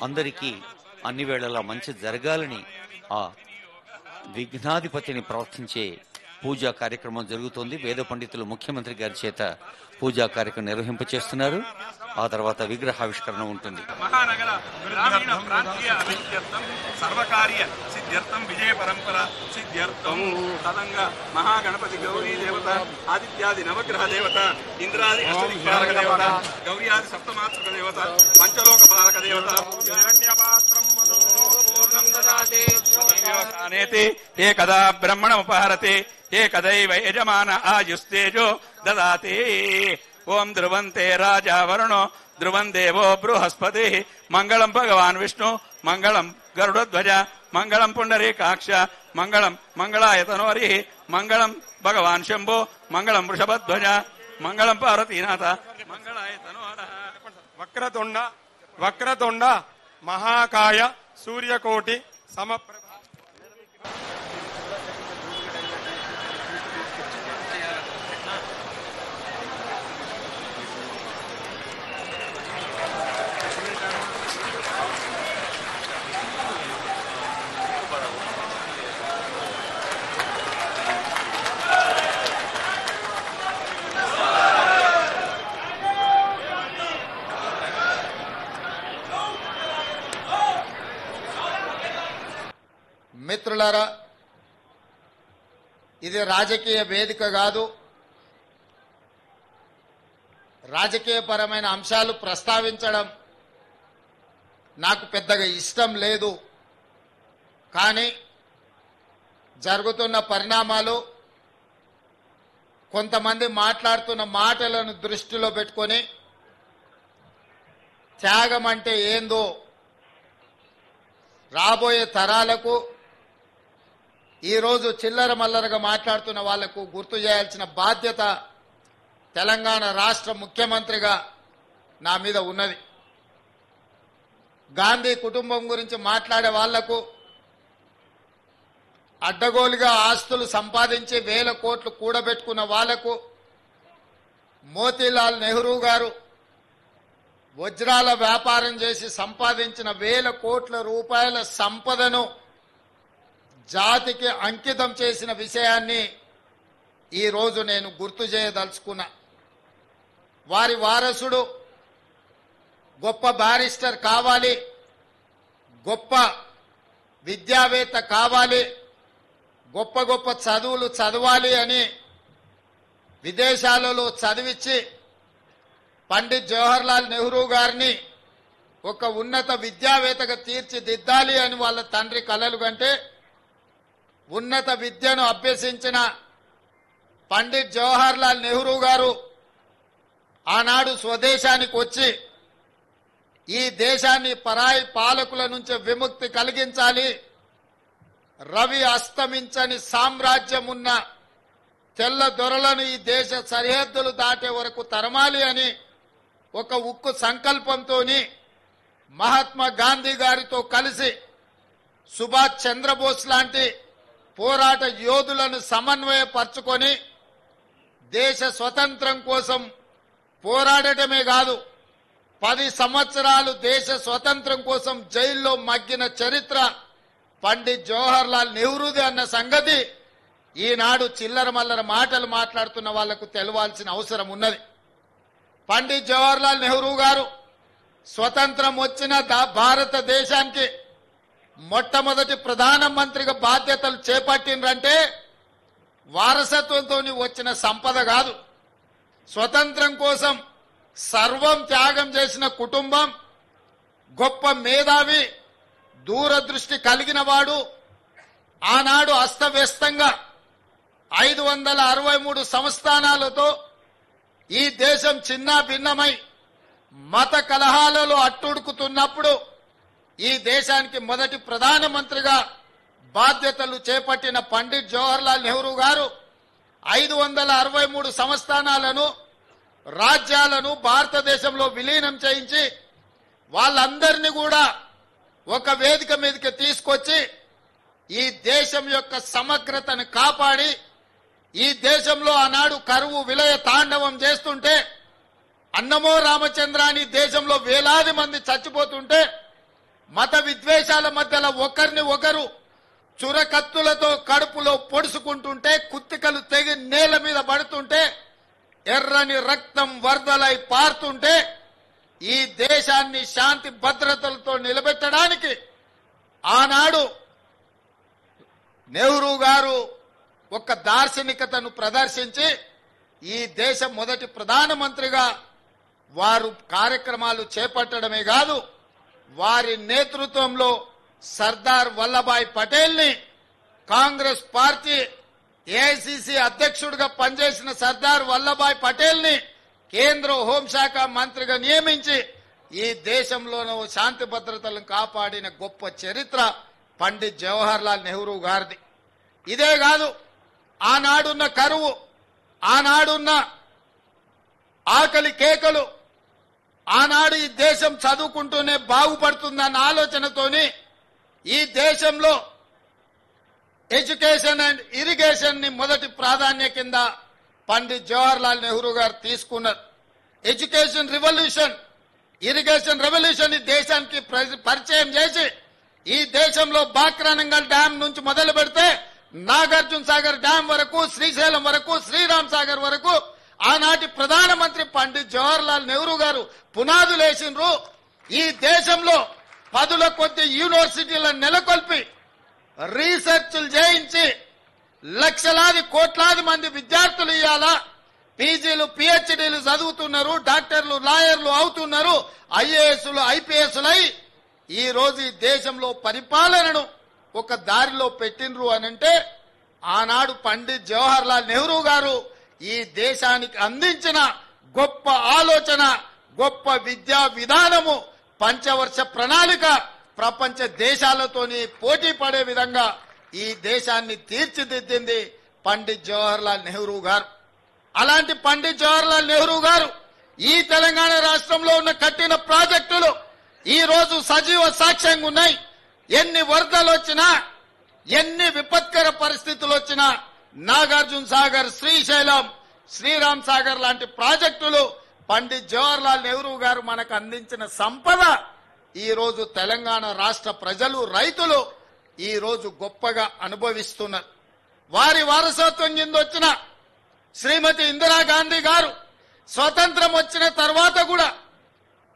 అందరికీ అన్ని వేళలా మంచి జరగాలని ఆ విఘ్నాధిపతిని ప్రార్థించే పూజా కార్యక్రమం జరుగుతోంది. వేద పండితులు ముఖ్యమంత్రి గారి చేత పూజా కార్యక్రమం నిర్వహింపచేస్తున్నారు. ఆ తర్వాత విగ్రహావిష్కరణ ఉంటుంది. మహానగర గ్రామీణ ప్రాంతీయ అభివృద్ధ్యర్థం సర్వకార్య సిద్ధ్యర్థం విజయ పరంపర సిద్ధ్యర్థం తదంగా మహాగణపతి గౌరీ దేవత ఆదిత్యాది నవగ్రహ దేవత ఇంద్రాది అష్టదిక్పాలక దేవత గౌర్యాది సప్తమాతృక దేవత పంచలోక పాలక దేవత హిరణ్యపాత్రం పూర్ణం దదాతి ఏ కదా బ్రహ్మణముపహరతి ఏ కదైవ యజమాన ఆయుస్తేజో దదాతి. ఓం ధ్రువంతే రాజా వరుణో ధ్రువం దేవో బృహస్పతి. మంగళం భగవాన్ విష్ణు మంగళం గరుడధ్వజ మంగళం పుండరీకాక్ష మంగళం మంగళాయతనోరి మంగళం భగవాన్ శంభో మంగళం వృషభధ్వజ మంగళం పార్వతీనాథ మంగళాయతనోర. వక్రతుండ మహాకాయ సూర్యకోటి సమప్రభ. మిత్రులారా, ఇది రాజకీయ వేదిక కాదు. రాజకీయపరమైన అంశాలు ప్రస్తావించడం నాకు పెద్దగా ఇష్టం లేదు. కానీ జరుగుతున్న పరిణామాలు, కొంతమంది మాట్లాడుతున్న మాటలను దృష్టిలో పెట్టుకొని త్యాగం అంటే ఏందో రాబోయే తరాలకు, ఈరోజు చిల్లర మల్లరగా మాట్లాడుతున్న వాళ్లకు గుర్తు చేయాల్సిన బాధ్యత తెలంగాణ రాష్ట్ర ముఖ్యమంత్రిగా నా మీద ఉన్నది. గాంధీ కుటుంబం గురించి మాట్లాడే వాళ్లకు, అడ్డగోలుగా ఆస్తులు సంపాదించి 1000 కోట్లు కూడబెట్టుకున్న వాళ్లకు, మోతీలాల్ నెహ్రూ గారు వజ్రాల వ్యాపారం చేసి సంపాదించిన 1000 కోట్ల రూపాయల సంపదను జాతికి అంకితం చేసిన విషయాన్ని ఈరోజు నేను గుర్తు చేయదలుచుకున్నా. వారి వారసుడు గొప్ప బారిస్టర్ కావాలి, గొప్ప విద్యావేత్త కావాలి, గొప్ప గొప్ప చదువులు చదవాలి అని విదేశాలలో చదివించి పండిత్ జవహర్లాల్ నెహ్రూ గారిని ఒక ఉన్నత విద్యావేత్తగా తీర్చిదిద్దాలి అని వాళ్ళ తండ్రి కలలు కంటే, ఉన్నత విద్యను అభ్యసించిన పండిత్ జవహర్లాల్ నెహ్రూ గారు ఆనాడు స్వదేశానికి వచ్చి ఈ దేశాన్ని పరాయి పాలకుల నుంచి విముక్తి కలిగించాలి, రవి అస్తమించని సామ్రాజ్యం ఉన్న తెల్ల దొరలను ఈ దేశ సరిహద్దులు దాటే వరకు తరమాలి అని ఒక ఉక్కు సంకల్పంతో మహాత్మా గాంధీ గారితో కలిసి సుభాష్ చంద్రబోస్ లాంటి పోరాట యోధులను సమన్వయపరచుకొని దేశ స్వతంత్రం కోసం పోరాడటమే కాదు, 10 సంవత్సరాలు దేశ స్వతంత్రం కోసం జైల్లో మగ్గిన చరిత్ర పండిత్ జవహర్లాల్ నెహ్రూది అన్న సంగతి ఈనాడు చిల్లర మల్లర మాటలు మాట్లాడుతున్న వాళ్లకు తెలవాల్సిన అవసరం ఉన్నది. పండిత్ జవహర్లాల్ నెహ్రూ గారు స్వతంత్రం వచ్చిన భారతదేశానికి మొట్టమొదటి ప్రధానమంత్రిగా బాధ్యతలు చేపట్టిండ్రంటే వారసత్వంతో వచ్చిన సంపద కాదు. స్వతంత్రం కోసం సర్వం త్యాగం చేసిన కుటుంబం, గొప్ప మేధావి, దూరదృష్టి కలిగిన వాడు. ఆనాడు అస్తవ్యస్తంగా 563 సంస్థానాలతో ఈ దేశం చిన్న భిన్నమై మత కలహాలలో అట్టుడుకుతున్నప్పుడు ఈ దేశానికి మొదటి ప్రధానమంత్రిగా బాధ్యతలు చేపట్టిన పండిత్ జవహర్లాల్ నెహ్రూ గారు 563 సంస్థానాలను, రాజ్యాలను భారతదేశంలో విలీనం చేయించి వాళ్ళందరినీ కూడా ఒక వేదిక మీదకి తీసుకొచ్చి ఈ దేశం యొక్క సమగ్రతను కాపాడి, ఈ దేశంలో ఆనాడు కరువు విలయ తాండవం చేస్తుంటే అన్నమో రామచంద్ర అని దేశంలో వేలాది మంది చచ్చిపోతుంటే, మత విద్వేషాల మధ్యలో ఒకరిని ఒకరు చురకత్తులతో కడుపులో పొడుచుకుంటుంటే, కుత్తికలు తెగి నేల మీద పడుతుంటే, ఎర్రని రక్తం వరదలై పారుతుంటే, ఈ దేశాన్ని శాంతి భద్రతలతో నిలబెట్టడానికి ఆనాడు నెహ్రూ గారు ఒక దార్శనికతను ప్రదర్శించి ఈ దేశ మొదటి ప్రధానమంత్రిగా వారు కార్యక్రమాలు చేపట్టడమే కాదు, వారి నేతృత్వంలో సర్దార్ వల్లభాయ్ పటేల్ ని కాంగ్రెస్ పార్టీ ఏఐసిసి అధ్యక్షుడిగా పనిచేసిన సర్దార్ వల్లభాయ్ పటేల్ ని కేంద్ర హోంశాఖ మంత్రిగా నియమించి ఈ దేశంలోనూ శాంతి భద్రతలను కాపాడిన గొప్ప చరిత్ర పండిత్ జవహర్ లాల్ నెహ్రూ గారిది. ఇదే కాదు, ఆనాడున్న కరువు, ఆనాడున్న ఆకలి కేకలు, ఆనాడు ఈ దేశం చదువుకుంటూనే బాగుపడుతుందన్న ఆలోచనతోని ఈ దేశంలో ఎడ్యుకేషన్ అండ్ ఇరిగేషన్ ని మొదటి ప్రాధాన్య కింద పండిత్ జవహర్ లాల్ నెహ్రూ గారు తీసుకున్నారు. ఎడ్యుకేషన్ రివల్యూషన్, ఇరిగేషన్ రెవల్యూషన్ ఈ దేశానికి పరిచయం చేసి ఈ దేశంలో బాక్రానంగల్ డ్యాం నుంచి మొదలు పెడితే నాగార్జున సాగర్ డ్యాం వరకు, శ్రీశైలం వరకు, శ్రీరామ్ సాగర్ వరకు ఆనాటి ప్రధానమంత్రి పండిత్ జవహర్ లాల్ నెహ్రూ గారు పునాదులేసిన్రు. ఈ దేశంలో పదుల కొద్ది యూనివర్సిటీలను నెలకొల్పి రీసెర్చ్లు చేయించి లక్షలాది కోట్లాది మంది విద్యార్థులు ఇవాళ పీజీలు పిహెచ్డీలు చదువుతున్నారు, డాక్టర్లు లాయర్లు అవుతున్నారు, ఐఏఎస్లు ఐపీఎస్లై ఈ రోజు ఈ దేశంలో పరిపాలనను ఒక దారిలో పెట్టినరు అనంటే ఆనాడు పండిత్ జవహర్ లాల్ నెహ్రూ గారు ఈ దేశానికి అందించిన గొప్ప ఆలోచన, గొప్ప విద్యా విధానము, పంచవర్ష ప్రణాళిక ప్రపంచ దేశాలతోని పోటీ పడే విధంగా ఈ దేశాన్ని తీర్చిదిద్దింది పండిత్ జవహర్ లాల్ నెహ్రూ గారు. అలాంటి పండిత్ జవహర్ లాల్ నెహ్రూ గారు ఈ తెలంగాణ రాష్ట్రంలో ఉన్న కట్టిన ప్రాజెక్టులు ఈ రోజు సజీవ సాక్ష్యంగా ఉన్నాయి. ఎన్ని వరదలు వచ్చినా, ఎన్ని విపత్కర పరిస్థితులు వచ్చినా నాగార్జున సాగర్, శ్రీశైలం, శ్రీరామ్ సాగర్ లాంటి ప్రాజెక్టులు పండిత్ జవహర్ లాల్ నెహ్రూ గారు మనకు అందించిన సంపద ఈ రోజు తెలంగాణ రాష్ట్ర ప్రజలు, రైతులు ఈ రోజు గొప్పగా అనుభవిస్తున్నారు. వారి వారసత్వం కింద వచ్చిన శ్రీమతి ఇందిరాగాంధీ గారు స్వతంత్రం వచ్చిన తర్వాత కూడా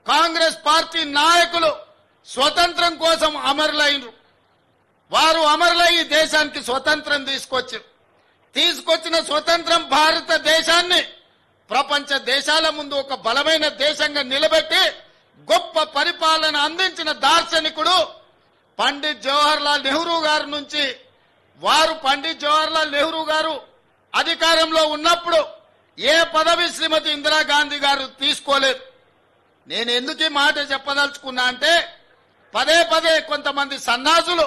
కాంగ్రెస్ పార్టీ నాయకులు స్వతంత్రం కోసం అమరులైనరు. వారు అమరులై దేశానికి స్వతంత్రం తీసుకొచ్చిన స్వతంత్రం భారతదేశాన్ని ప్రపంచ దేశాల ముందు ఒక బలమైన దేశంగా నిలబెట్టి గొప్ప పరిపాలన అందించిన దార్శనికుడు పండిత్ జవహర్ లాల్ నెహ్రూ గారి నుంచి పండిత్ జవహర్ లాల్ నెహ్రూ గారు అధికారంలో ఉన్నప్పుడు ఏ పదవి శ్రీమతి ఇందిరాగాంధీ గారు తీసుకోలేదు. నేను ఎందుకు ఈ మాట చెప్పదలుచుకున్నా అంటే పదే పదే కొంతమంది సన్నాసులు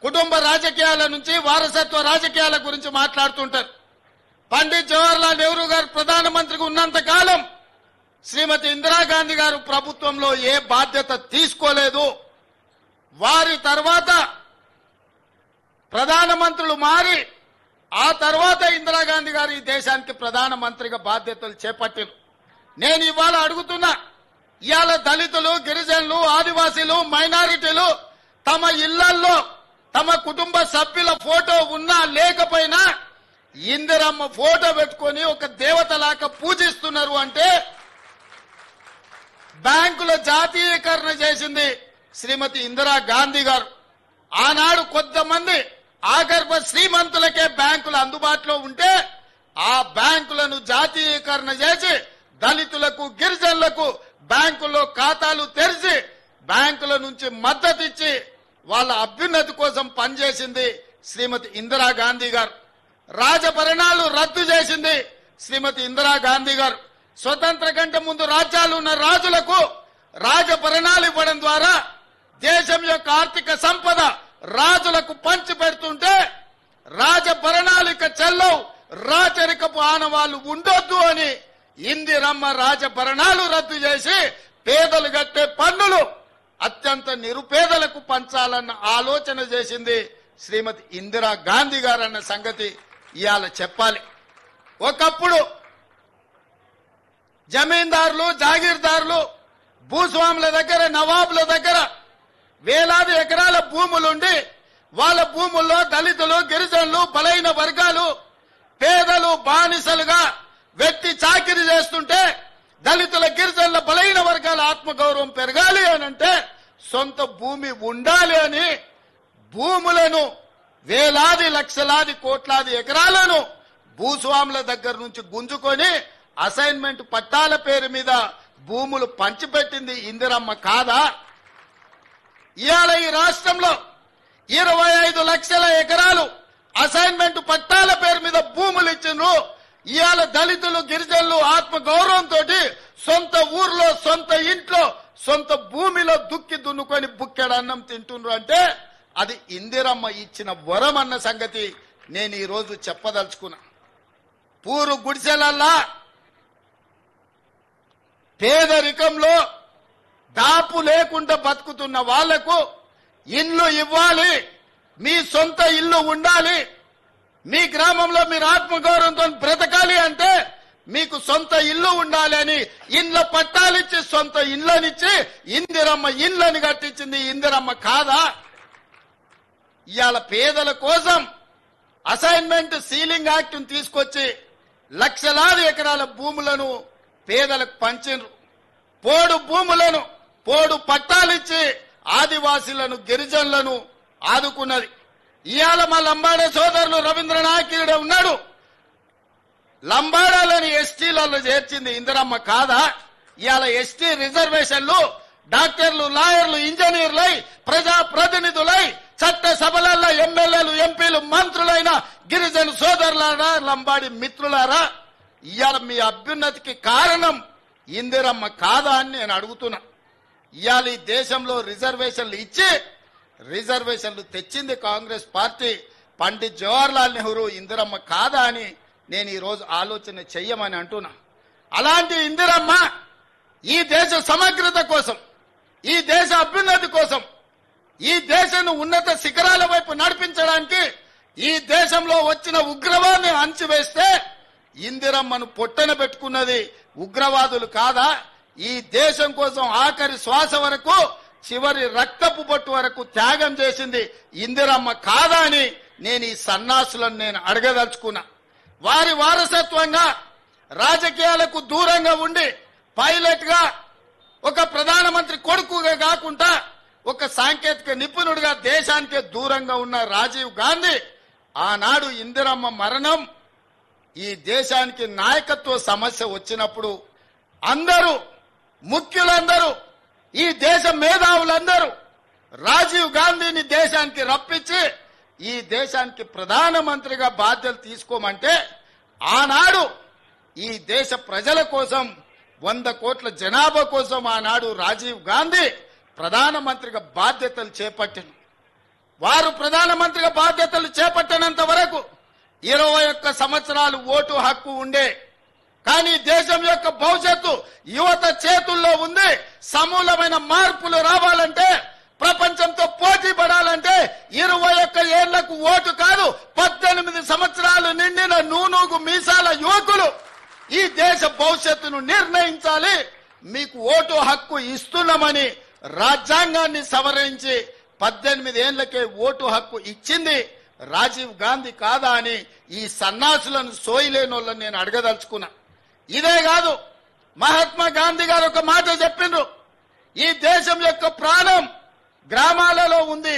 కుటుంబ రాజకీయాల నుంచి వారసత్వ రాజకీయాల గురించి మాట్లాడుతుంటారు. పండిత్ జవహర్ లాల్ నెహ్రూ గారు ప్రధానమంత్రిగా ఉన్నంత కాలం శ్రీమతి ఇందిరాగాంధీ గారు ప్రభుత్వంలో ఏ బాధ్యత తీసుకోలేదు. వారి తర్వాత ప్రధానమంత్రులు మారి ఆ తర్వాత ఇందిరాగాంధీ గారు ఈ దేశానికి ప్రధానమంత్రిగా బాధ్యతలు చేపట్టారు. నేను ఇవాళ అడుగుతున్నా, ఇవాళ దళితులు, గిరిజనులు, ఆదివాసీలు, మైనారిటీలు తమ ఇళ్లల్లో తమ కుటుంబ సభ్యుల ఫోటో ఉన్నా లేకపోయినా ఇందిరమ్మ ఫోటో పెట్టుకొని ఒక దేవతలాగా పూజిస్తున్నారు అంటే బ్యాంకుల జాతీయకరణ చేసింది శ్రీమతి ఇందిరాగాంధీ గారు. ఆనాడు కొంతమంది ఆగర్భ శ్రీమంతులకే బ్యాంకులు అందుబాటులో ఉంటే ఆ బ్యాంకులను జాతీయకరణ చేసి దళితులకు, గిరిజనులకు బ్యాంకుల్లో ఖాతాలు తెరిచి బ్యాంకుల నుంచి మద్దతు ఇచ్చి వాళ్ళ అభ్యున్నతి కోసం పనిచేసింది శ్రీమతి ఇందిరాగాంధీ గారు. రాజభరణాలు రద్దు చేసింది శ్రీమతి ఇందిరాగాంధీ గారు. స్వతంత్ర కంటే ముందు రాజ్యాలు ఉన్న రాజులకు రాజభరణాలు ఇవ్వడం ద్వారా దేశం యొక్క ఆర్థిక సంపద రాజులకు పంచి పెడుతుంటే రాజభరణాలు ఇక చెల్లవు, రాచరికపు ఆనవాళ్లు ఉండొద్దు అని ఇందిరమ్మ రాజభరణాలు రద్దు చేసి పేదలు కట్టే పన్నులు అత్యంత నిరుపేదలకు పంచాలన్న ఆలోచన చేసింది శ్రీమతి ఇందిరాగాంధీ గారు అన్న సంగతి ఇవాళ చెప్పాలి. ఒకప్పుడు జమీందారులు, జాగీర్దారులు, భూస్వాముల దగ్గర, నవాబుల దగ్గర వేలాది ఎకరాల భూములుండి వాళ్ళ భూముల్లో దళితులు, గిరిజనులు, బలైన వర్గాలు, పేదలు బానిసలుగా వ్యక్తి చాకిరీ చేస్తుంటే దళితుల, గిరిజనుల, బలైన వర్గాల ఆత్మగౌరవం పెరగాలి అనంటే సొంత భూమి ఉండాలి అని భూములను వేలాది, లక్షలాది, కోట్లాది ఎకరాలను భూస్వాముల దగ్గర నుంచి గుంజుకొని అసైన్మెంట్ పట్టాల పేరు మీద భూములు పంచిపెట్టింది ఇందిరమ్మ కాదా? ఇవాళ ఈ రాష్ట్రంలో 25 లక్షల ఎకరాలు అసైన్మెంట్ పట్టాల పేరు మీద భూములు ఇచ్చిండ్రు. ఇవాళ దళితులు, గిరిజనులు ఆత్మ గౌరవంతో సొంత ఊర్లో, సొంత ఇంట్లో, సొంత భూమిలో దుక్కి దున్నుకొని బుక్కెడు అన్నం తింటుండ్రు అంటే అది ఇందిరమ్మ ఇచ్చిన వరం అన్న సంగతి నేను ఈ రోజు చెప్పదలుచుకున్నా. పూరు గుడిసెలల్లా పేదరికంలో దాపు లేకుండా బతుకుతున్న వాళ్లకు ఇల్లు ఇవ్వాలి, మీ సొంత ఇల్లు ఉండాలి, మీ గ్రామంలో మీరు ఆత్మగౌరవంతో బ్రతకాలి అంటే మీకు సొంత ఇల్లు ఉండాలి అని ఇళ్ల పట్టాలిచ్చి సొంత ఇళ్లనిచ్చి ఇందిరమ్మ ఇళ్లను కట్టించింది ఇందిరమ్మ కాదా? ఇవాళ పేదల కోసం అసైన్మెంట్ సీలింగ్ యాక్ట్ తీసుకొచ్చి లక్షలాది ఎకరాల భూములను పేదలకు పంచిండ్రు. పోడు భూములను, పోడు పట్టాలిచ్చి ఆదివాసీలను, గిరిజనులను ఆదుకున్నది. ఇవాళ మా లంబాడే సోదరులు రవీంద్రనాథ్ ఉన్నాడు. లంబాడాలని ఎస్టీలలో చేర్చింది ఇందిరమ్మ కాదా? ఇవాళ ఎస్టీ రిజర్వేషన్లు డాక్టర్లు, లాయర్లు, ఇంజనీర్లై, ప్రజా ప్రతినిధులై చట్ట సభలలో ఎమ్మెల్యేలు, ఎంపీలు, మంత్రులైన గిరిజన సోదరులారా, లంబాడి మిత్రులారా, ఇవాళ మీ అభ్యున్నతికి కారణం ఇందిరమ్మ కాదా అని నేను అడుగుతున్నా. ఇవాళ ఈ దేశంలో రిజర్వేషన్లు ఇచ్చి రిజర్వేషన్లు తెచ్చింది కాంగ్రెస్ పార్టీ. పండిత్ జవహర్లాల్ నెహ్రూ ఇందిరమ్మ కాదా అని నేను ఈ రోజు ఆలోచన చెయ్యమని అంటున్నా. అలాంటి ఇందిరమ్మ ఈ దేశ సమగ్రత కోసం, ఈ దేశ అభ్యున్నతి కోసం, ఈ దేశాన్ని ఉన్నత శిఖరాల వైపు నడిపించడానికి ఈ దేశంలో వచ్చిన ఉగ్రవాదాన్ని అణచివేస్తే ఇందిరమ్మను పొట్టన పెట్టుకున్నది ఉగ్రవాదులు కాదా? ఈ దేశం కోసం ఆఖరి శ్వాస వరకు, చివరి రక్తపు బొట్టు వరకు త్యాగం చేసింది ఇందిరమ్మ కాదా అని నేను ఈ సన్నాసులను నేను అడగదలుచుకున్నా. వారి వారసత్వంగా రాజకీయాలకు దూరంగా ఉండి పైలట్ గా, ఒక ప్రధానమంత్రి కొడుకుగా కాకుండా ఒక సాంకేతిక నిపుణుడిగా దేశానికే దూరంగా ఉన్న రాజీవ్ గాంధీ ఆనాడు ఇందిరమ్మ మరణం ఈ దేశానికి నాయకత్వ సమస్య వచ్చినప్పుడు అందరూ, ముఖ్యులందరూ, ఈ దేశ మేధావులందరూ రాజీవ్ గాంధీని దేశానికి రప్పించి ఈ దేశానికి ప్రధానమంత్రిగా బాధ్యతలు తీసుకోమంటే ఆనాడు ఈ దేశ ప్రజల కోసం, 100 కోట్ల జనాభా కోసం ఆనాడు రాజీవ్ గాంధీ ప్రధానమంత్రిగా బాధ్యతలు చేపట్టారు. వారు ప్రధానమంత్రిగా బాధ్యతలు చేపట్టినంత వరకు 21 సంవత్సరాలు ఓటు హక్కు ఉండే. కానీ దేశం యొక్క భవిష్యత్తు యువత చేతుల్లో ఉంది. సమూలమైన మార్పులు రావాలంటే, ప్రపంచంతో పోటీ పడాలంటే 21 ఏళ్లకు ఓటు కాదు, 18 సంవత్సరాలు నిండిన నూనూగు మీసాల యువకులు ఈ దేశ భవిష్యత్తును నిర్ణయించాలి. మీకు ఓటు హక్కు ఇస్తున్నామని రాజ్యాంగాన్ని సవరించి 18 ఏళ్లకే ఓటు హక్కు ఇచ్చింది రాజీవ్ గాంధీ కాదా అని ఈ సన్నాసులను, సోయిలేనోళ్ళని నేను అడగదలుచుకున్నా. ఇదే కాదు, మహాత్మా గాంధీ గారు ఒక మాట చెప్పిండ్రు, ఈ దేశం యొక్క ప్రాణం గ్రామాలలో ఉంది,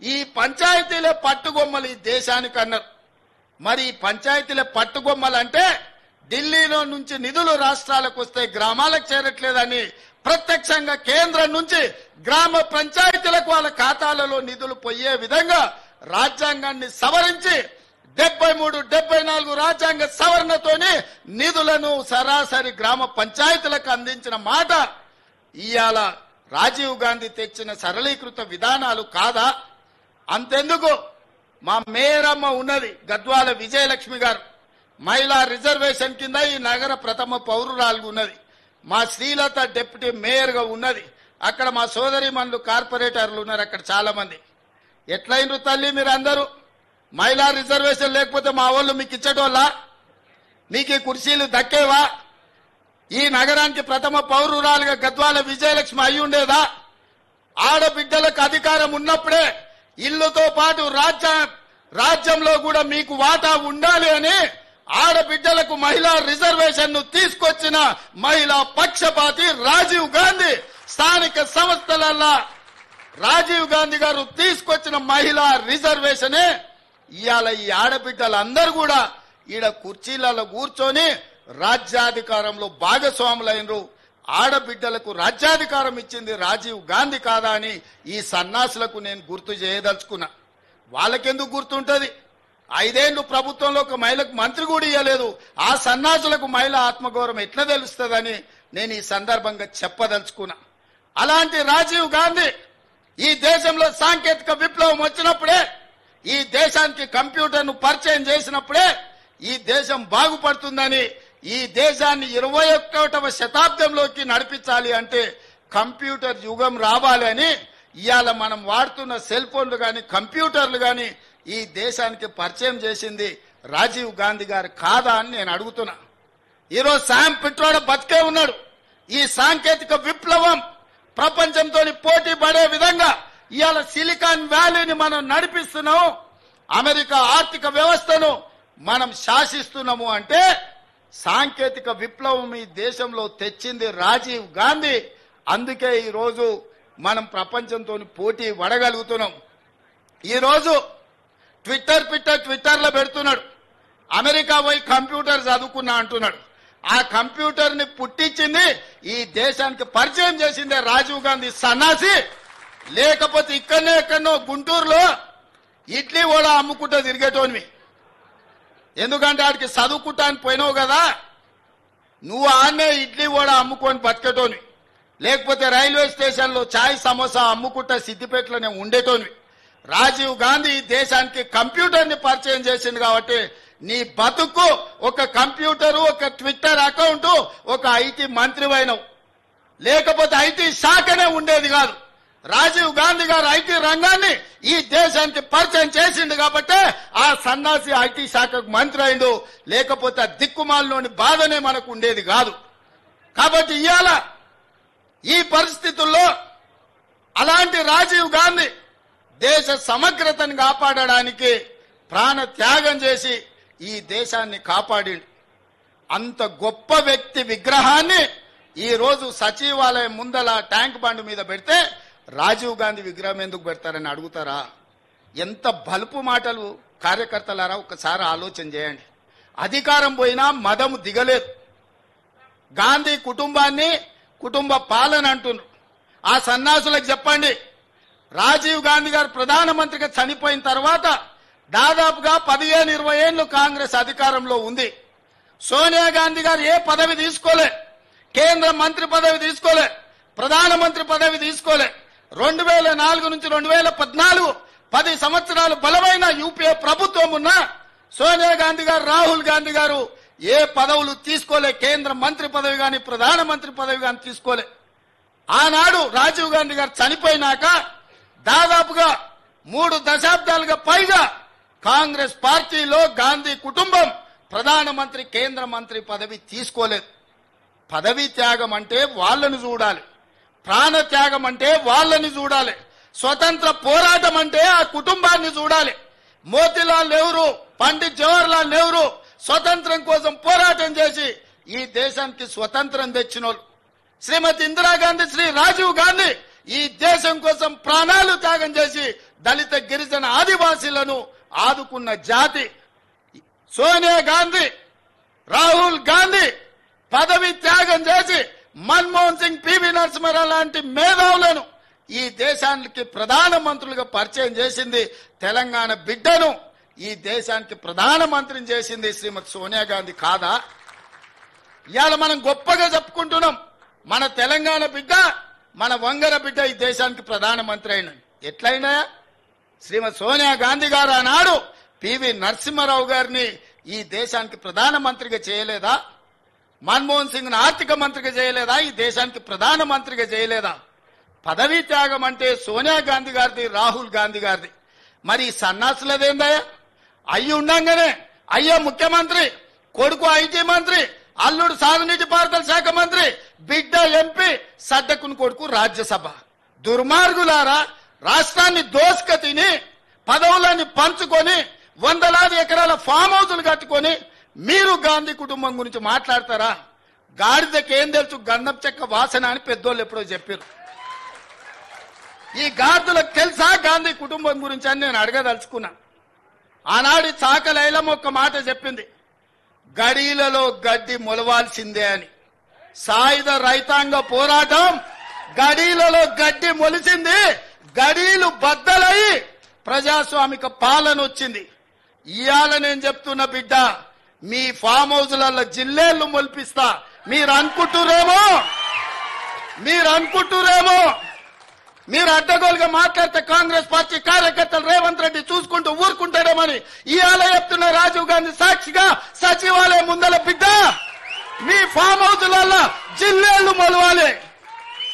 ఈ పంచాయతీలే పట్టుగొమ్మలు ఈ దేశానికి అన్నారు. మరి ఈ పంచాయతీలే పట్టుగొమ్మలు అంటే ఢిల్లీలో నుంచి నిధులు రాష్ట్రాలకు వస్తే గ్రామాలకు చేరట్లేదని ప్రత్యక్షంగా కేంద్రం నుంచి గ్రామ పంచాయతీలకు వాళ్ళ ఖాతాలలో నిధులు పోయే విధంగా రాజ్యాంగాన్ని సవరించి 73, 74 రాజ్యాంగ సవరణతోని నిధులను సరాసరి గ్రామ పంచాయతీలకు అందించిన మాట ఇవాళ రాజీవ్ గాంధీ తెచ్చిన సరళీకృత విధానాలు కాదా? అంతెందుకు, మా మేయరమ్మ ఉన్నది గద్వాల విజయలక్ష్మి గారు, మహిళా రిజర్వేషన్ కింద ఈ నగర ప్రథమ పౌరురాలు ఉన్నది. మా శ్రీలత డిప్యూటీ మేయర్ గా ఉన్నది. అక్కడ మా సోదరి మనులు కార్పొరేటర్లు ఉన్నారు, అక్కడ చాలా మంది. ఎట్లయినరు తల్లి మీరు అందరూ? మహిళా రిజర్వేషన్ లేకపోతే మా వాళ్ళు మీకు ఇచ్చటోళ్ళ? మీకు ఈ కుర్చీలు దక్కేవా? ఈ నగరానికి ప్రథమ పౌరురాలుగా గద్వాల విజయలక్ష్మి అయి ఉండేదా? ఆడబిడ్డలకు అధికారం ఉన్నప్పుడే ఇల్లుతో పాటు రాజ్యంలో కూడా మీకు వాటా ఉండాలి అని ఆడబిడ్డలకు మహిళా రిజర్వేషన్ ను తీసుకొచ్చిన మహిళా పక్షపాతి రాజీవ్ గాంధీ. స్థానిక సంస్థలల్లో రాజీవ్ గాంధీ గారు తీసుకొచ్చిన మహిళా రిజర్వేషనే ఇవాళ ఈ ఆడబిడ్డలందరూ కూడా ఈడ కుర్చీలలో కూర్చొని రాజ్యాధికారంలో భాగస్వాములైనరు. ఆడబిడ్డలకు రాజ్యాధికారం ఇచ్చింది రాజీవ్ గాంధీ కాదా అని ఈ సన్నాసులకు నేను గుర్తు చేయదలుచుకున్నా. వాళ్ళకెందుకు గుర్తుంటది? 5 ఏళ్లు ప్రభుత్వంలో ఒక మహిళకు మంత్రి కూడా ఇవ్వలేదు. ఆ సన్నాసులకు మహిళా ఆత్మగౌరవం ఎట్లా తెలుస్తుందని నేను ఈ సందర్భంగా చెప్పదలుచుకున్నా. అలాంటి రాజీవ్ గాంధీ ఈ దేశంలో సాంకేతిక విప్లవం వచ్చినప్పుడే, ఈ దేశానికి కంప్యూటర్ను పరిచయం చేసినప్పుడే ఈ దేశం బాగుపడుతుందని, ఈ దేశాన్ని 21వ శతాబ్దంలోకి నడిపించాలి అంటే కంప్యూటర్ యుగం రావాలి అని ఇవాళ మనం వాడుతున్న సెల్ ఫోన్లు కానీ కంప్యూటర్లు కానీ ఈ దేశానికి పరిచయం చేసింది రాజీవ్ గాంధీ గారు కాదా అని నేను అడుగుతున్నా. ఈరోజు శామ్ పిట్రోడా బతికే ఉన్నాడు. ఈ సాంకేతిక విప్లవం ప్రపంచంతో పోటీ పడే విధంగా ఇవాళ సిలికాన్ వ్యాలీని మనం నడిపిస్తున్నాం. అమెరికా ఆర్థిక వ్యవస్థను మనం శాసిస్తున్నాము అంటే సాంకేతిక విప్లవం ఈ దేశంలో తెచ్చింది రాజీవ్ గాంధీ. అందుకే ఈరోజు మనం ప్రపంచంతో పోటీ పడగలుగుతున్నాం. ఈరోజు ట్విట్టర్లో పెడుతున్నాడు, అమెరికా పోయి కంప్యూటర్ చదువుకున్నా అంటున్నాడు. ఆ కంప్యూటర్ ని పుట్టించింది, ఈ దేశానికి పరిచయం చేసిందే రాజీవ్ గాంధీ సన్నాసి. లేకపోతే ఎక్కడో గుంటూరులో ఇడ్లీ కూడా అమ్ముకుంటూ తిరిగేటోనివి. ఎందుకంటే ఆడికి చదువుకుంటానికి పోయినావు కదా, నువ్వు ఆడనే ఇడ్లీ కూడా అమ్ముకొని బతికేటోనివి. లేకపోతే రైల్వే స్టేషన్ లో చాయ్ సమోసా అమ్ముకుంటా సిద్దిపేటలోనే ఉండేటోనివి. రాజీవ్ గాంధీ ఈ దేశానికి కంప్యూటర్ ని పరిచయం చేసింది కాబట్టి నీ బతుకు ఒక కంప్యూటరు, ఒక ట్విట్టర్ అకౌంట్, ఒక ఐటీ మంత్రివైనవు. లేకపోతే ఐటీ శాఖనే ఉండేది కాదు. రాజీవ్ గాంధీ గారు ఐటీ రంగాన్ని ఈ దేశానికి పరిచయం చేసిండు కాబట్టి ఆ సన్నాసి ఐటీ శాఖకు మంత్రి అయిండు. లేకపోతే ఆ దిక్కుమాలలోని బాధనే మనకు ఉండేది కాదు. కాబట్టి ఇవాళ ఈ పరిస్థితుల్లో అలాంటి రాజీవ్ గాంధీ దేశ సమగ్రతను కాపాడడానికి ప్రాణ త్యాగం చేసి ఈ దేశాన్ని కాపాడిండు. అంత గొప్ప వ్యక్తి విగ్రహాన్ని ఈ రోజు సచివాలయం ముందల ట్యాంక్ బండ్ మీద పెడితే రాజీవ్ గాంధీ విగ్రహం ఎందుకు పెడతారని అడుగుతారా? ఎంత బలుపు మాటలు కార్యకర్తలారా, ఒకసారి ఆలోచన చేయండి. అధికారం పోయినా మదము దిగలేదు. గాంధీ కుటుంబాన్ని కుటుంబ పాలన అంటున్నారు. ఆ సన్నాసులకు చెప్పండి, రాజీవ్ గాంధీ గారు ప్రధానమంత్రిగా చనిపోయిన తర్వాత దాదాపుగా 15-20 ఏళ్లు కాంగ్రెస్ అధికారంలో ఉంది. సోనియా గాంధీ గారు ఏ పదవి తీసుకోలే, కేంద్ర మంత్రి పదవి తీసుకోలే, ప్రధానమంత్రి పదవి తీసుకోలే. 2004 నుంచి 2014 10 సంవత్సరాలు బలమైన యూపీఏ ప్రభుత్వం ఉన్న సోనియా గాంధీ గారు, రాహుల్ గాంధీ గారు ఏ పదవులు తీసుకోలే. కేంద్ర మంత్రి పదవి గాని ప్రధానమంత్రి పదవి గాని తీసుకోలే. ఆనాడు రాజీవ్ గాంధీ గారు చనిపోయినాక దాదాపుగా 3 దశాబ్దాలుగా పైగా కాంగ్రెస్ పార్టీలో గాంధీ కుటుంబం ప్రధానమంత్రి, కేంద్ర మంత్రి పదవి తీసుకోలేదు. పదవి త్యాగం అంటే వాళ్ళని చూడాలి, ప్రాణ త్యాగం అంటే వాళ్ళని చూడాలి, స్వతంత్ర పోరాటం అంటే ఆ కుటుంబాన్ని చూడాలి. మోతీలాల్ నెహ్రూ, పండిత్ జవహర్లాల్ నెహ్రూ స్వతంత్రం కోసం పోరాటం చేసి ఈ దేశానికి స్వతంత్రం తెచ్చినోళ్ళు. శ్రీమతి ఇందిరాగాంధీ, శ్రీ రాజీవ్ గాంధీ ఈ దేశం కోసం ప్రాణాలు త్యాగం చేసి దళిత, గిరిజన, ఆదివాసీలను ఆదుకున్న జాతి. సోనియా గాంధీ, రాహుల్ గాంధీ పదవి త్యాగం చేసి మన్మోహన్ సింగ్, పివి నరసింహారావు లాంటి మేధావులను ఈ దేశానికి ప్రధానమంత్రులుగా పరిచయం చేసింది. తెలంగాణ బిడ్డను ఈ దేశానికి ప్రధానమంత్రిని చేసింది శ్రీమతి సోనియా గాంధీ కాదా? ఇవాళ మనం గొప్పగా చెప్పుకుంటున్నాం, మన తెలంగాణ బిడ్డ, మన వంగర బిడ్డ ఈ దేశానికి ప్రధానమంత్రి అయిన. ఎట్లయినా శ్రీమతి సోనియా గాంధీ గారు ఆనాడు పివి నరసింహారావు గారిని ఈ దేశానికి ప్రధానమంత్రిగా చేయలేదా? మన్మోహన్ సింగ్ ఆర్థిక మంత్రిగా చేయలేదా? ఈ దేశానికి ప్రధానమంత్రిగా చేయలేదా? పదవీ త్యాగం అంటే సోనియా గాంధీ గారిది, రాహుల్ గాంధీ గారిది. మరి సన్నాసులదేందయ్యా? అయ్యి ఉండంగానే అయ్యా ముఖ్యమంత్రి, కొడుకు ఐటీ మంత్రి, అల్లుడు సాగునీటి పారుదల శాఖ మంత్రి, బిడ్డ ఎంపీ, సడ్డకుని కొడుకు రాజ్యసభ. దుర్మార్గులారా, రాష్ట్రాన్ని దోసుక తిని పదవులని పంచుకొని వందలాది ఎకరాల ఫామ్ హౌజులు కట్టుకొని మీరు గాంధీ కుటుంబం గురించి మాట్లాడతారా? గాడిదకి ఏం తెలుసు గంధం చెక్క వాసన అని పెద్దోళ్ళు ఎప్పుడో చెప్పారు. ఈ గాడిదలకు తెలుసా గాంధీ కుటుంబం గురించి అని నేను అడగదలుచుకున్నా. ఆనాడు చాకలైలమ్మ ఒక్క మాట చెప్పింది, గడీలలో గడ్డి మొలవాల్సిందే అని. సాయుధ రైతాంగ పోరాటం గడీలలో గడ్డి మొలిచింది, గడీలు బద్దలై ప్రజాస్వామిక పాలన వచ్చింది. ఇవాళ నేను చెప్తున్న బిడ్డ, మీ ఫామ్ హౌజ్లలో జిల్లేళ్లు మొలిపిస్తా. మీరు అనుకుంటురేమో మీరు అడ్డగోలుగా మాట్లాడితే కాంగ్రెస్ పార్టీ కార్యకర్తలు రేవంత్ రెడ్డి చూసుకుంటూ ఊరుకుంటాడేమని ఇవాళ చెప్తున్న రాజీవ్ గాంధీ సాక్షిగా సచివాలయం ముందల బిడ్డ, మీ ఫామ్ హౌజ్లలో జిల్లేళ్లు మొలవాలి.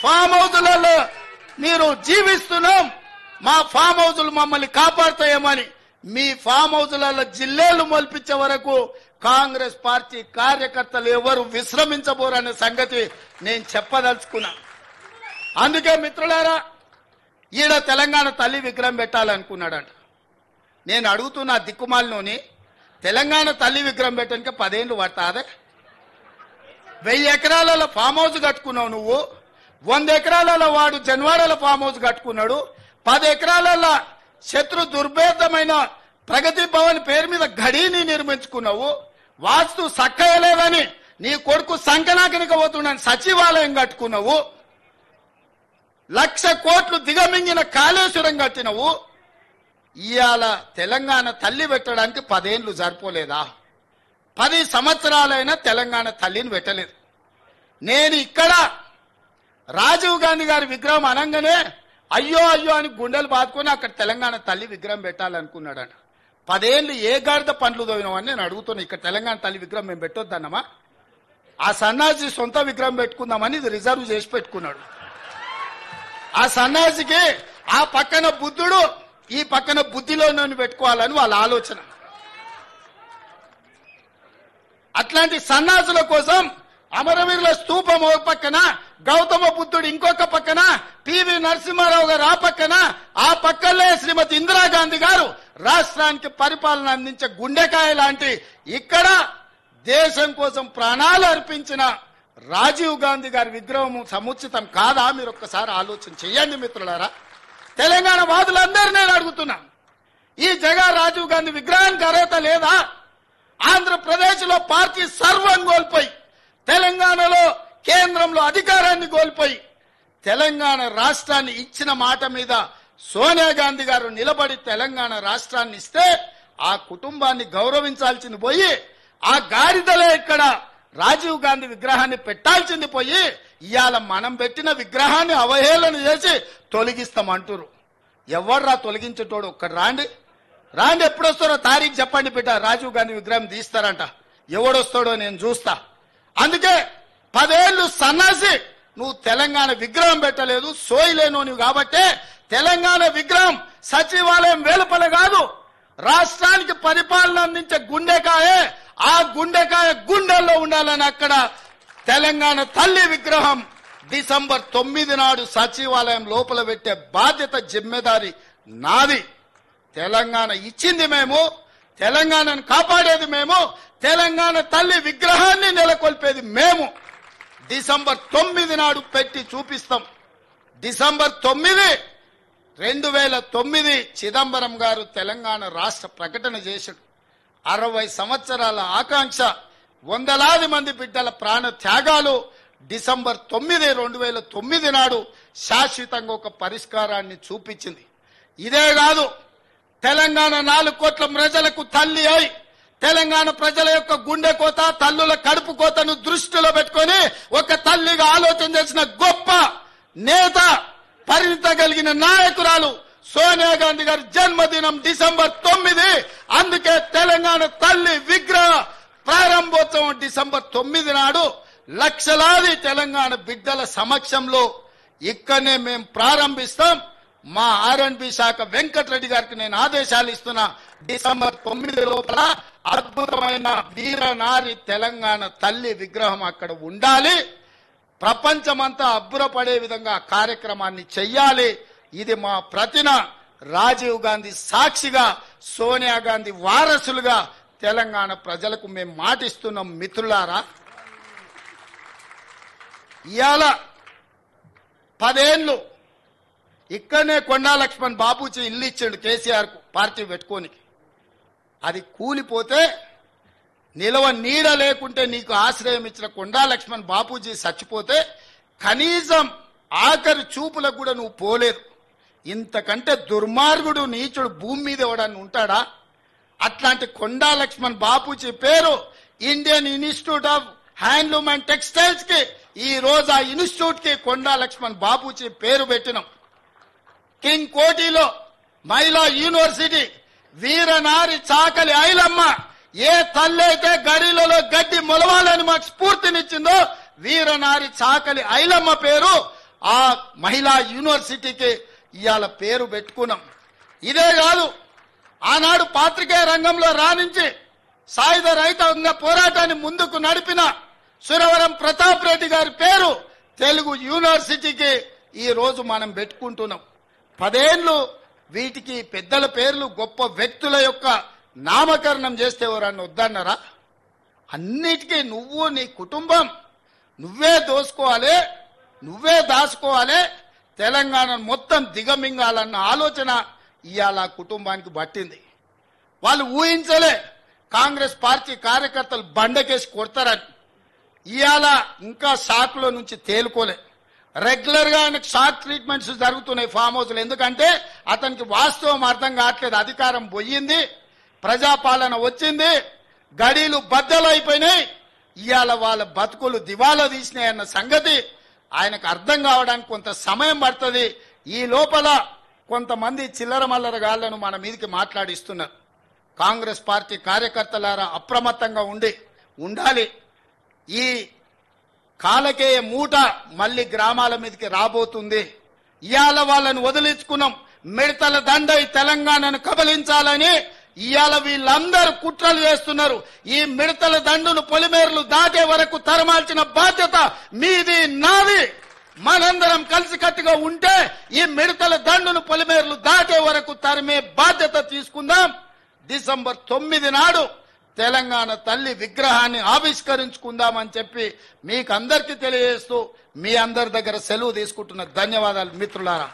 ఫామ్ హౌజ్లలో మీరు జీవిస్తున్నాం, మా ఫామ్ హౌజులు మమ్మల్ని కాపాడుతాయేమని మీ ఫామ్ హౌజ్లలో జిల్లేళ్లు మొలిపించే వరకు కాంగ్రెస్ పార్టీ కార్యకర్తలు ఎవరు విశ్రమించబోరనే సంగతి నేను చెప్పదలుచుకున్నా. అందుకే మిత్రులారా, ఈడ తెలంగాణ తల్లి విగ్రహం పెట్టాలనుకున్నాడంట. నేను అడుగుతున్నా దిక్కుమాలినోని, తెలంగాణ తల్లి విగ్రహం పెట్టడానికి 10 ఏళ్ళు పడతాదే? 1000 ఎకరాలలో ఫామ్ హౌస్ కట్టుకున్నావు నువ్వు, 100 ఎకరాలలో వాడు జన్వాడల ఫామ్ హౌస్ కట్టుకున్నాడు, 10 ఎకరాలలో శత్రు దుర్భేదమైన ప్రగతి భవన్ పేరు మీద గడీని నిర్మించుకున్నావు. వాస్తు సక్కయలేదని నీ కొడుకు సంకనాకనికి పోతున్నాను సచివాలయం కట్టుకున్నావు. 1,00,000 కోట్లు దిగమింగిన కాళేశ్వరం కట్టినవు. ఇవాళ తెలంగాణ తల్లి పెట్టడానికి 10 ఏళ్ళు సరిపోలేదా? 10 సంవత్సరాలైనా తెలంగాణ తల్లిని పెట్టలేదు. నేను ఇక్కడ రాజీవ్ గాంధీ గారి విగ్రహం అనగానే అయ్యో అయ్యో అని గుండెలు బాదుకొని అక్కడ తెలంగాణ తల్లి విగ్రహం పెట్టాలనుకున్నాడట. 10 ఏళ్ళు ఏ గాడిద పండ్లు తోయినామని నేను అడుగుతున్నా. ఇక్కడ తెలంగాణ తల్లి విగ్రహం మేము పెట్టొద్దన్నమా? ఆ సన్నాసి సొంత విగ్రహం పెట్టుకుందామని ఇది రిజర్వ్ చేసి పెట్టుకున్నాడు. ఆ సన్యాసికి ఆ పక్కన బుద్ధుడు, ఈ పక్కన బుద్ధిలో నన్ను పెట్టుకోవాలని వాళ్ళ ఆలోచన. అట్లాంటి సన్యాసుల కోసం అమరవీరుల స్తూపం ఒక పక్కన, గౌతమ బుద్ధుడు ఇంకొక పక్కన, పివి నరసింహారావు గారు ఆ పక్కన, ఆ పక్కనే శ్రీమతి ఇందిరాగాంధీ గారు రాష్ట్రానికి పరిపాలన అందించే గుండెకాయ లాంటి ఇక్కడ దేశం కోసం ప్రాణాలు అర్పించిన రాజీవ్ గాంధీ గారి విగ్రహం సముచితం కాదా? మీరు ఒక్కసారి ఆలోచన చెయ్యండి మిత్రులారా. తెలంగాణ వాదులందరూ నేను అడుగుతున్నా, ఈ జగన్ రాజీవ్ గాంధీ విగ్రహానికి అర్హత లేదా? ఆంధ్రప్రదేశ్ లో పార్టీ సర్వం కోల్పోయి, తెలంగాణలో కేంద్రంలో అధికారాన్ని కోల్పోయి, తెలంగాణ రాష్ట్రాన్ని ఇచ్చిన మాట మీద సోనియా గాంధీ గారు నిలబడి తెలంగాణ రాష్ట్రాన్ని ఇస్తే ఆ కుటుంబాన్ని గౌరవించాల్సింది పోయి, ఆ గాడిదలే ఇక్కడ రాజీవ్ గాంధీ విగ్రహాన్ని పెట్టాల్సింది పోయి ఇవాళ మనం పెట్టిన విగ్రహాన్ని అవహేళన చేసి తొలగిస్తామంటారు. ఎవర్రా తొలగించేటోడు? ఒక్కడు రాండి, ఎప్పుడొస్తారో తారీఖు చెప్పండి బిడ్డ. రాజీవ్ గాంధీ విగ్రహం తీస్తారంట, ఎవడొస్తాడో నేను చూస్తా. అందుకే 10 ఏళ్ళు సన్నాసి నువ్వు తెలంగాణ విగ్రహం పెట్టలేదు, సోయిలేను నువ్వు. కాబట్టే తెలంగాణ విగ్రహం సచివాలయం వెలుపల కాదు, రాష్ట్రానికి పరిపాలన అందించే గుండెకాయే, ఆ గుండెకాయ గుండెల్లో ఉండాలని అక్కడ తెలంగాణ తల్లి విగ్రహం డిసెంబర్ 9 నాడు సచివాలయం లోపల పెట్టే బాధ్యత జిమ్మెదారి నాది. తెలంగాణ ఇచ్చింది మేము, తెలంగాణను కాపాడేది మేము, తెలంగాణ తల్లి విగ్రహాన్ని నెలకొల్పేది మేము. డిసెంబర్ 9 నాడు పెట్టి చూపిస్తాం. డిసెంబర్ 9, 2009 చిదంబరం గారు తెలంగాణ రాష్ట్ర ప్రకటన చేశాడు. 60 సంవత్సరాల ఆకాంక్ష, వందలాది మంది బిడ్డల ప్రాణ త్యాగాలు డిసెంబర్ 9, 2009 నాడు శాశ్వతంగా ఒక పరిష్కారాన్ని చూపించింది. ఇదే కాదు, తెలంగాణ 4 కోట్ల ప్రజలకు తల్లి అయి తెలంగాణ ప్రజల యొక్క గుండె కోత, తల్లుల కడుపు కోతను దృష్టిలో పెట్టుకొని ఒక తల్లిగా ఆలోచన చేసిన గొప్ప నేత, పరిణిత కలిగిన నాయకురాలు సోనియా గాంధీ గారి జన్మదినం డిసెంబర్ 9. అందుకే తెలంగాణ తల్లి విగ్రహ ప్రారంభోత్సవం డిసెంబర్ 9 నాడు లక్షలాది తెలంగాణ బిడ్డల సమక్షంలో ఇక్కడనే మేము ప్రారంభిస్తాం. మా R&B శాఖ వెంకటరెడ్డి గారికి నేను ఆదేశాలు ఇస్తున్నా, డిసెంబర్ 9 లోపల అద్భుతమైన వీరనారి తెలంగాణ తల్లి విగ్రహం అక్కడ ఉండాలి. ప్రపంచమంతా అబ్బురపడే విధంగా కార్యక్రమాన్ని చెయ్యాలి. ఇది మా ప్రతిన రాజీవ్ గాంధీ సాక్షిగా, సోనియా గాంధీ వారసులుగా తెలంగాణ ప్రజలకు మేము మాటిస్తున్నాం. మిత్రులారా, ఇవాళ 10 ఏళ్ళు ఇక్కడనే కొండా లక్ష్మణ్ బాబూజీ ఇల్లు ఇచ్చాడు కేసీఆర్ కు పార్టీ పెట్టుకోనికి. అది కూలిపోతే నిలవ నీడ లేకుంటే నీకు ఆశ్రయం ఇచ్చిన కొండా లక్ష్మణ్ బాపూజీ చచ్చిపోతే కనీసం ఆఖరి చూపులకు కూడా నువ్వు పోలేదు. ఇంతకంటే దుర్మార్గుడు నీచుడు భూమి మీద ఎవడని ఉంటాడా? అట్లాంటి కొండా లక్ష్మణ్ బాపూజీ పేరు Indian institute of handloom and textiles కి ఈ రోజు ఆ ఇన్స్టిట్యూట్ కి కొండా లక్ష్మణ్ బాపూజీ పేరు పెట్టినాం. కింగ్ కోటిలో మహిళా యూనివర్సిటీ వీరనారి చాకలి ఐలమ్మ ఏ తల్లి అయితే గడిలలో గడ్డి మొలవాలని మాకు స్ఫూర్తినిచ్చిందో వీరనారి చాకలి ఐలమ్మ పేరు ఆ మహిళా యూనివర్సిటీకి ఇవాళ పేరు పెట్టుకున్నాం. ఇదే కాదు, ఆనాడు పాత్రికేయ రంగంలో రాణించి సాయుధ రైతాంగ పోరాటాన్ని ముందుకు నడిపిన సురవరం ప్రతాప్ రెడ్డి గారి పేరు తెలుగు యూనివర్సిటీకి ఈ రోజు మనం పెట్టుకుంటున్నాం. 10 ఏళ్ళు వీటికి పెద్దల పేర్లు గొప్ప వ్యక్తుల యొక్క నామకరణం చేస్తే ఎవరన్నా వద్దన్నారా? అన్నిటికీ నువ్వు నీ కుటుంబం నువ్వే దోసుకోవాలి, నువ్వే దాచుకోవాలి, తెలంగాణ మొత్తం దిగమింగాలన్న ఆలోచన ఇవాళ కుటుంబానికి పట్టింది. వాళ్ళు ఊహించలే కాంగ్రెస్ పార్టీ కార్యకర్తలు బండకేసి కొడతారని. ఇవాళ ఇంకా షాక్లో నుంచి తేలుకోలే. రెగ్యులర్ గా ఆయనకు షాక్ ట్రీట్మెంట్స్ జరుగుతున్నాయి ఫామ్ హౌస్లు. ఎందుకంటే అతనికి వాస్తవం అర్థం కావట్లేదు. అధికారం పోయింది, ప్రజాపాలన వచ్చింది, గడీలు బద్దలైపోయినాయి, ఇవాళ వాళ్ళ బతుకులు దివాలా తీసినాయన్న సంగతి ఆయనకు అర్థం కావడానికి కొంత సమయం పడుతుంది. ఈ లోపల కొంతమంది చిల్లర మల్లర గాళ్లను మన మీదకి మాట్లాడిస్తున్నారు. కాంగ్రెస్ పార్టీ కార్యకర్తలారా అప్రమత్తంగా ఉండాలి. ఈ కాలకేయ మూట మళ్లీ గ్రామాల మీదకి రాబోతుంది. ఇవాళ వాళ్ళని వదిలించుకున్నాం. మిడతల దండై తెలంగాణను కబలించాలని ఇవాళ వీళ్ళందరూ కుట్రలు చేస్తున్నారు. ఈ మిడతల దండును పొలిమేరలు దాటే వరకు తరమాల్సిన బాధ్యత మీది, నాది. మనందరం కలిసికట్టుగా ఉంటే ఈ మిడతల దండును పొలిమేరలు దాటే వరకు తరిమే బాధ్యత తీసుకుందాం. డిసెంబర్ 9 నాడు తెలంగాణ తల్లి విగ్రహాన్ని ఆవిష్కరించుకుందామని చెప్పి మీకు అందరికీ తెలియజేస్తూ మీ అందరి దగ్గర సెలవు తీసుకుంటున్న ధన్యవాదాలు మిత్రులారా.